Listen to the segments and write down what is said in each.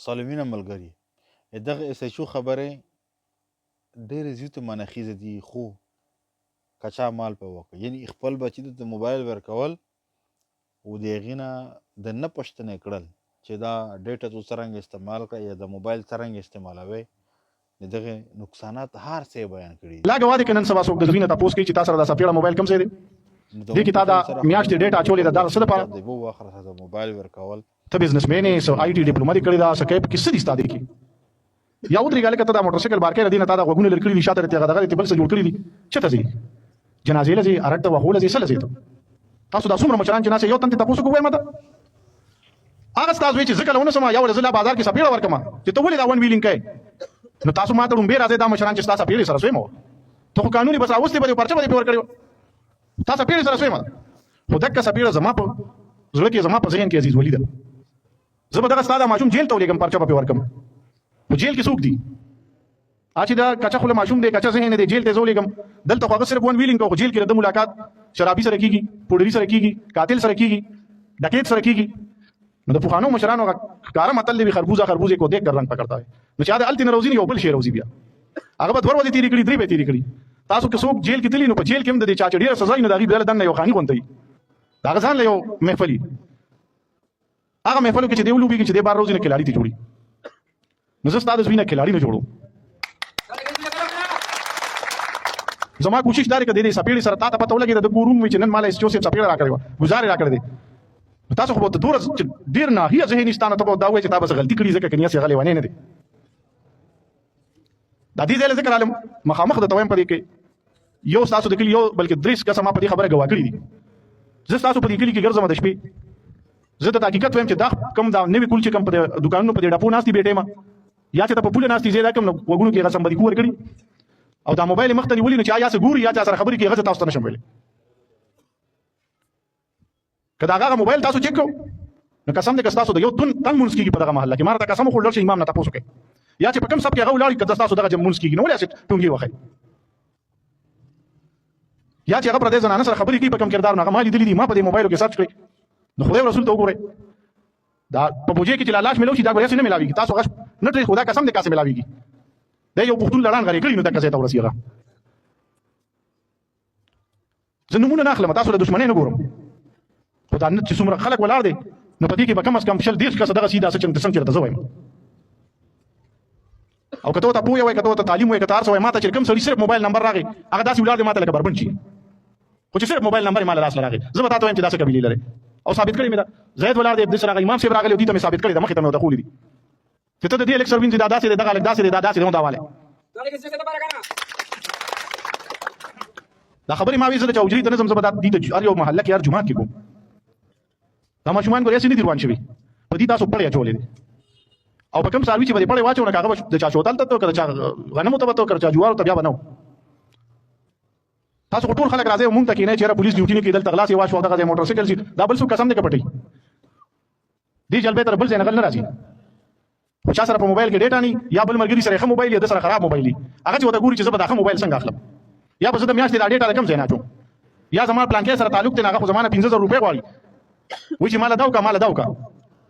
سالمینه ملګري دغه اس ایچ او خبرې ډېرې زیاتې مناخیزه دي خو کچا مال په وکړه یعنی خپل بچي ته د موبایل ورکول او د هغې نه د نه پوښتنې کړل چې دا ډیټا تو څرنګه استعمال کړه یا د موبایل څرنګه استعمالوئ د دغه نقصانات هر څه بیان کړي لا ګوا دي کنن سبا څوک د دوی نه تاسو کوي چې تاسو سره د سپیړه موبایل کم ځای دی دې کې تا دا میاشتې ډیټا اچولې ده دا څه لپاره د بو واخر سره موبایل ورکول ته بزنس مین یې سو آی ټي ډیپلوما دې کړی دا سکیپ کې څه دي ستاسو کې یا ودرې غاله کته دا موټر سایکل بار کې ردینه تا دا غوګونه لرکړي دي شاته ته غدغه ته بل څه جوړ کړی دي چته ځي جنازې لځي ارټ وهول ځي سره ځي تاسو دا څومره مشران چې نه یو تنته تاسو کوی ماته هغه تاسو چې ځکه لهونه سم یو ځله بازار کې سپیړه ورکما چې ته ولې دا ون ویلینګ کوي نو تاسو ماته روم به راځي دا مشران چې تاسو پیړې سره سوي مو ته قانوني بس اوسته به پرچه به ور کړو تاسو پیړې سره سوي مو خو دغه سپیړه زما په زړه کې زما په ذهن کې عزیز ولید زه به دغه ستاده ماشوم جیل ته ولېګم پرچه به ورکم په جیل کې څوک دي اچې دا کچا خله ماشوم دی کچا ذهن دی جیل ته زولېګم دلته خو صرف ون ویلینګ کو جیل کې د ملاقات شرابي سره کیږي پوډري سره کیږي قاتل سره کیږي ډکیت سره کیږي نو د پوخانو مشرانو کار مطلب به خربوزه کو دیکھ کر رنگ پکڑتا ہے نو چا د التین روزي یو بل شی روزي بیا هغه به ورو دي تیری کړی درې به تیری کړی تاسو که څوک جیل کې تللی نو په جیل کې هم د چا چډیر سزا نه دغه بل دنه یو خاني غونټي دا ځان له یو محفلي هغه محفل کې چې دی ولوبي چې دی بار روزي نه کلاړی تی جوړي نو زه ستاسو وینه کلاړی نه جوړو زما کوشش دار کې د دې سپېړې سره تا ته پته ولګي د ګوروم چې نن مال اس چوسې سپېړه راکړې و گزارې راکړې دي تاسو خو ته دور ډیر نه هي ذهني ستانه ته دا وایي چې تاسو غلطي کړې ځکه کنيا سي غلې ونه نه دي د دې ځای ذکر عالم مخامخ د تویم پدې کې یو تاسو د کلی یو بلکې دریس قسم په دې خبره غوا کړې دي زه تاسو په دې کلی کې ګرځم د شپې زه د حقیقت وایم چې دا کم دا نوې کول چې کم په دکانونو په ډاپو ناستي بیٹه ما یا چې په پوله ناستي زیاده کم وګونو کې غسم بدی کور کړی او دا موبایل مخ ته نیولې نو چې یا څه ګوري یا څه خبرې کې غزه تاسو ته نشم ویلې کدا هغه موبایل تاسو چیک کو نو قسم دې که تاسو د یو تن مونږ کېږي په دغه محله کې ماره قسم خو لړ شي امام نه تاسو کې یا چې په کوم سب کې هغه ولاړ کړه تاسو دغه مونږ کېږي نو ولې ټونګي وخی یا چې هغه پر دې زنانه سره خبرې کوي په کوم کردار نه مالي دي ما په دې موبایل کې سرچ کړی نو خدای رسول ته وګوره دا په بوجه کې چې لالاش ملو شي دا غوړې نه ملاويږي تاسو غش نه ته خدا قسم دې کاسه ملاويږي دا یو پختون لړان غړي کړی نو دا کاسه ته ورسیږي زه نمونه نه اخلم تاسو له دښمنۍ نه ګورم خدا نه چې څومره خلک ولاړ دي نو په دې کې به کم از کم شل دیش کسه دغه سیده څنګه چرته زویم او کته ته پوهه وای کته ته تعلیم وای کته ارسه وای ماته چې کوم سړي صرف موبایل نمبر راغی هغه داسې ولاړ دي ماته لکه بربند شي خو چې صرف موبایل نمبر مال راس راغی زه به تاسو وایم چې داسې قبيله لري او ثابت کړی مې دا زید ولاړ دی د سره امام صاحب راغلی دي ته مې ثابت کړی دا مخې ته مې وته خولې دي چې ته د دې الیکشن وین دي دا داسې دغه داسې نو دا واله دا خبرې ما وې زه چې اوجري ته نظم زبر دي ته یو محله کې هر جمعه کې کوم دا ماشومان ګورې سینې دی روان شوی په دې تاسو پړې اچولې او په کوم ساروي چې په پړې واچو نه کاغه د چا شوتل ته کړه چا غنمو ته وته کړه چا جوار ته بیا بنو تاسو ټول خلک راځي مونږ ته کې نه چې پولیس ډیوټي نه کېدل تغلاس یې واښو دغه موټر سایکل شي دا بل څه قسم نه کپټي دې جلبې تر بل ځای نقل نه راځي خو چا سره په موبایل کې ډیټا نه یا بل مرګري سره ښه موبایل یا د سره خراب موبایل هغه چې وته ګوري چې زه به داخه موبایل څنګه اخلم یا به زه د میاشتې دا ډیټا کم ځای نه اچوم یا زما پلان کې سره تعلق ته هغه زمانه 15000 روپۍ غواړي و چې مال داو کا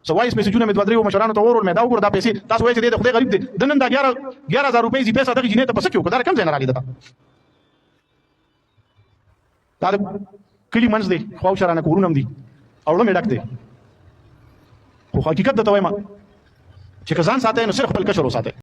سوایس میسجونه مې دوه درې مشرانو ته ورول مې دا وګور دا پیسې تاسو وایي چې د خدای غریب دي د نن دا 11000 روپۍ زی پیسې دغه جنې ته پس کېو کدار کم ځای نه راغلی دا کلی منځ دی خو شرانه کورونه هم دي اوړه مې ډک دی خو حقیقت د توای ما چې کزان ساته نو صرف خپل کشر وساته